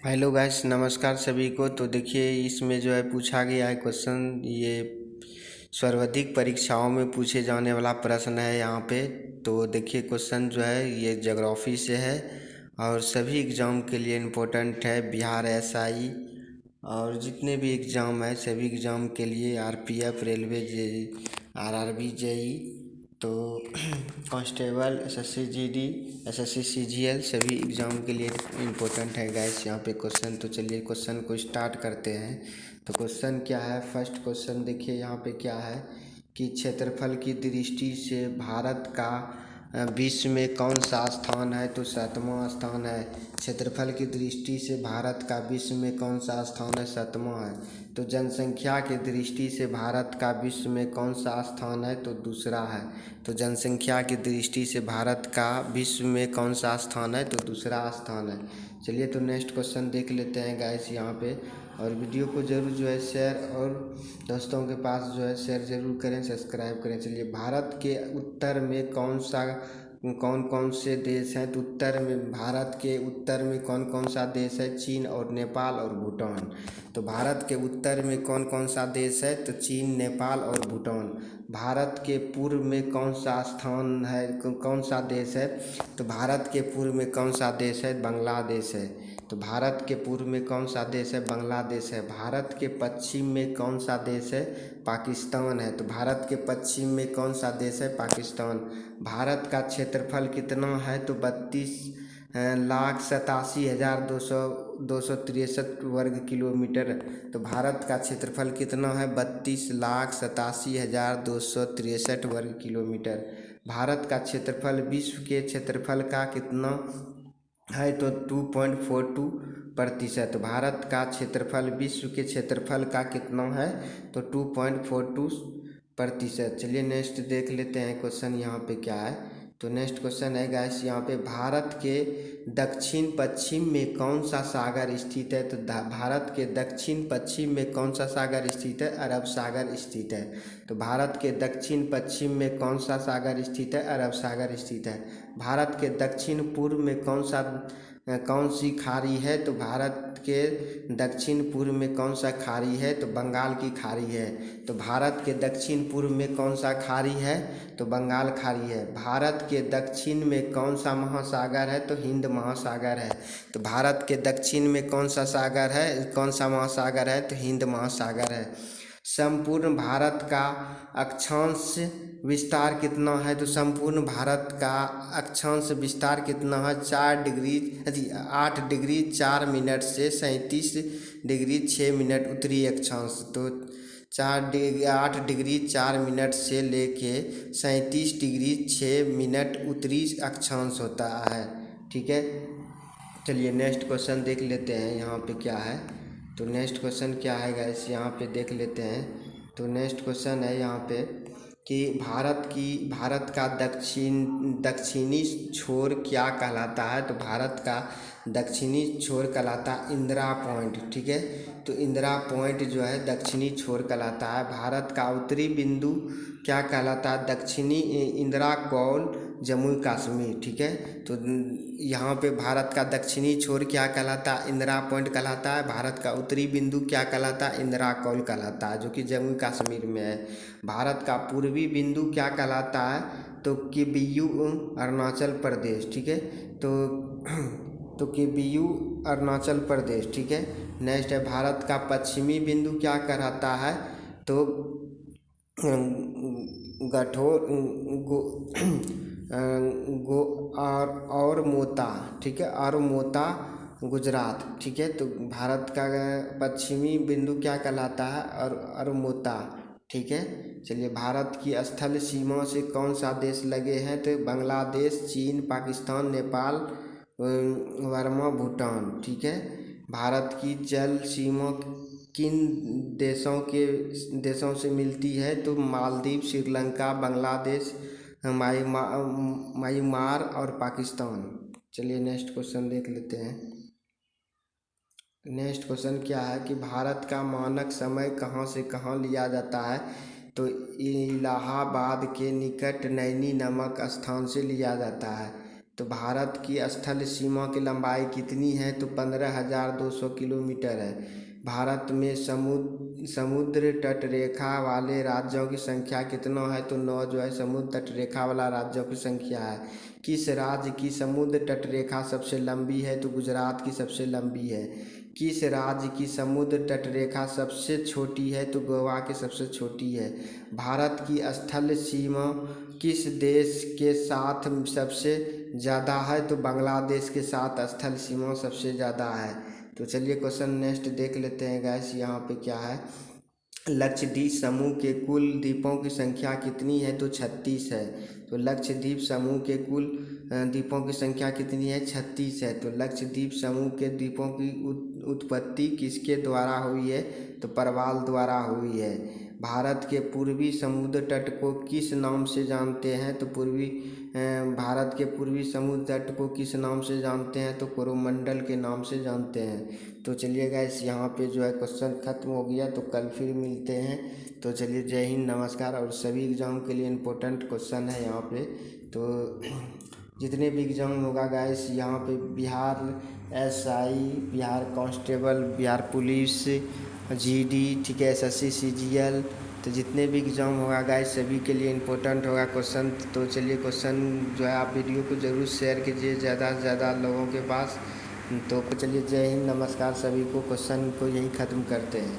Hello guys, नमस्कार सभी को। तो देखिए, इसमें जो है पूछा गया है क्वेश्चन, ये सर्वाधिक परीक्षाओं में पूछे जाने वाला प्रश्न है यहाँ पे। तो देखिए, क्वेश्चन जो है ये ज्योग्राफी से है और सभी एग्ज़ाम के लिए इम्पोर्टेंट है। बिहार एसआई और जितने भी एग्ज़ाम है सभी एग्ज़ाम के लिए, RPF, railway, JE, RRB, JE, तो constable, SSC GD, SSC CGL, सभी एग्ज़ाम के लिए इम्पोर्टेंट है गाइस यहाँ पे क्वेश्चन। तो चलिए क्वेश्चन को स्टार्ट करते हैं। तो क्वेश्चन क्या है, फर्स्ट क्वेश्चन देखिए यहाँ पे क्या है कि क्षेत्रफल की दृष्टि से भारत का विश्व में कौन सा स्थान है। तो 7वां स्थान है। क्षेत्रफल की दृष्टि से भारत का विश्व में कौन सा स्थान है, 7वां है। तो जनसंख्या की दृष्टि से भारत का विश्व में कौन सा स्थान है, तो दूसरा है। तो जनसंख्या की दृष्टि से भारत का विश्व में कौन सा स्थान है, तो दूसरा स्थान है। चलिए तो नेक्स्ट क्वेश्चन देख लेते हैं गाइस यहाँ पे। और वीडियो को ज़रूर जो है शेयर और दोस्तों के पास जो है शेयर ज़रूर करें, सब्सक्राइब करें। चलिए, भारत के उत्तर में कौन कौन से देश हैं। तो उत्तर में, भारत के उत्तर में कौन कौन सा देश है, चीन और नेपाल और भूटान। तो भारत के उत्तर में कौन कौन सा देश है, तो चीन, नेपाल और भूटान। भारत के पूर्व में कौन सा स्थान है, कौन सा देश है। तो भारत के पूर्व में कौन सा देश है, बांग्लादेश है। तो भारत के पूर्व में कौन सा देश है, बांग्लादेश है। भारत के पश्चिम में कौन सा देश है, पाकिस्तान है। तो भारत के पश्चिम में कौन सा देश है, पाकिस्तान। भारत का क्षेत्रफल कितना है, तो 32,87,263 वर्ग किलोमीटर। तो भारत का क्षेत्रफल कितना है, 32,87,263 वर्ग किलोमीटर। भारत का क्षेत्रफल विश्व के क्षेत्रफल का कितना है, तो 2.42%। भारत का क्षेत्रफल विश्व के क्षेत्रफल का कितना है, तो 2.42%। चलिए नेक्स्ट देख लेते हैं क्वेश्चन यहाँ पे क्या है। तो नेक्स्ट क्वेश्चन है गाइस यहाँ पे, भारत के दक्षिण पश्चिम में कौन सा सागर स्थित है। तो भारत के दक्षिण पश्चिम में कौन सा सागर स्थित है, अरब सागर स्थित है। तो भारत के दक्षिण पश्चिम में कौन सा सागर स्थित है, अरब सागर स्थित है। भारत के दक्षिण पूर्व में कौन सी खाड़ी है। तो भारत के दक्षिण पूर्व में कौन सा खाड़ी है, तो बंगाल की खाड़ी है। तो भारत के दक्षिण पूर्व में कौन सा खाड़ी है, तो बंगाल खाड़ी है। भारत के दक्षिण में कौन सा महासागर है, तो हिंद महासागर है। तो भारत के दक्षिण में कौन सा सागर है, कौन सा महासागर है, तो हिंद महासागर है। संपूर्ण भारत का अक्षांश विस्तार कितना है। तो संपूर्ण भारत का अक्षांश विस्तार कितना है, 8 डिग्री 4 मिनट से 37 डिग्री 6 मिनट उत्तरी अक्षांश। तो 8 डिग्री 4 मिनट से लेके 37 डिग्री 6 मिनट उत्तरी अक्षांश होता है। ठीक है, चलिए नेक्स्ट क्वेश्चन देख लेते हैं यहाँ पे क्या है। तो नेक्स्ट क्वेश्चन क्या है गाइस, यहाँ पे देख लेते हैं। तो नेक्स्ट क्वेश्चन है यहाँ पे कि भारत का दक्षिणी छोर क्या कहलाता है। तो भारत का दक्षिणी छोर कहलाता है इंदिरा पॉइंट। ठीक है, तो इंदिरा पॉइंट जो है दक्षिणी छोर कहलाता है। भारत का उत्तरी बिंदु क्या कहलाता है, दक्षिणी इंदिरा कौल, जम्मू कश्मीर। ठीक है, तो यहाँ पे भारत का दक्षिणी छोर क्या कहलाता है, इंदिरा पॉइंट कहलाता है। भारत का उत्तरी बिंदु क्या कहलाता है, इंदिरा कौल कहलाता है, जो कि जम्मू कश्मीर में है। भारत का पूर्वी बिंदु क्या कहलाता है, तो किबियू, अरुणाचल प्रदेश। ठीक है, तो किबियू, अरुणाचल प्रदेश। ठीक है, नेक्स्ट है, भारत का पश्चिमी बिंदु क्या कहलाता है, तो गठोर और मोता। ठीक है, और मोता, गुजरात। ठीक है, तो भारत का पश्चिमी बिंदु क्या कहलाता है, और मोता। ठीक है, चलिए, भारत की स्थल सीमा से कौन सा देश लगे हैं। तो बांग्लादेश, चीन, पाकिस्तान, नेपाल, वर्मा, भूटान। ठीक है, भारत की जल सीमा किन देशों से मिलती है। तो मालदीव, श्रीलंका, बांग्लादेश, म्यांमार और पाकिस्तान। चलिए नेक्स्ट क्वेश्चन देख लेते हैं। नेक्स्ट क्वेश्चन क्या है कि भारत का मानक समय कहाँ से कहाँ लिया जाता है। तो इलाहाबाद के निकट नैनी नामक स्थान से लिया जाता है। तो भारत की स्थल सीमा की लंबाई कितनी है? तो 15,200 किलोमीटर है। भारत में समुद्र तट रेखा वाले राज्यों की संख्या कितना है? तो 9 जो है समुद्र तट रेखा वाला राज्यों की संख्या है। किस राज्य की समुद्र तट रेखा सबसे लंबी है? तो गुजरात की सबसे लंबी है। किस राज्य की समुद्र तट रेखा सबसे छोटी है? तो गोवा की सबसे छोटी है। भारत की स्थल सीमा किस देश के साथ सबसे ज़्यादा है? तो बांग्लादेश के साथ स्थल सीमा सबसे ज़्यादा है। तो चलिए क्वेश्चन नेक्स्ट देख लेते हैं गैस। यहाँ पे क्या है, लक्षद्वीप समूह के कुल द्वीपों की संख्या कितनी है? तो 36 है। तो लक्षद्वीप समूह के कुल द्वीपों की संख्या कितनी है? 36 है। तो लक्षद्वीप समूह के द्वीपों की उत्पत्ति किसके द्वारा हुई है? तो परवाल द्वारा हुई है। भारत के पूर्वी समुद्र तट को किस नाम से जानते हैं? तो भारत के पूर्वी समुद्र तट को किस नाम से जानते हैं? तो कोरोमंडल के नाम से जानते हैं। तो चलिए गाइस यहाँ पे जो है क्वेश्चन खत्म हो गया, तो कल फिर मिलते हैं। तो चलिए जय हिंद, नमस्कार। और सभी एग्ज़ाम के लिए इम्पोर्टेंट क्वेश्चन है यहाँ पे। तो जितने भी एग्ज़ाम होगा गाइस यहाँ पे, Bihar SI, Bihar constable, Bihar police, GD, ठीक है, SSC CGL, तो जितने भी एग्ज़ाम होगा गाइस सभी के लिए इम्पोर्टेंट होगा क्वेश्चन। तो चलिए क्वेश्चन जो है आप वीडियो को ज़रूर शेयर कीजिए ज़्यादा से ज़्यादा लोगों के पास। तो चलिए जय हिंद, नमस्कार। सभी को क्वेश्चन को यही ख़त्म करते हैं।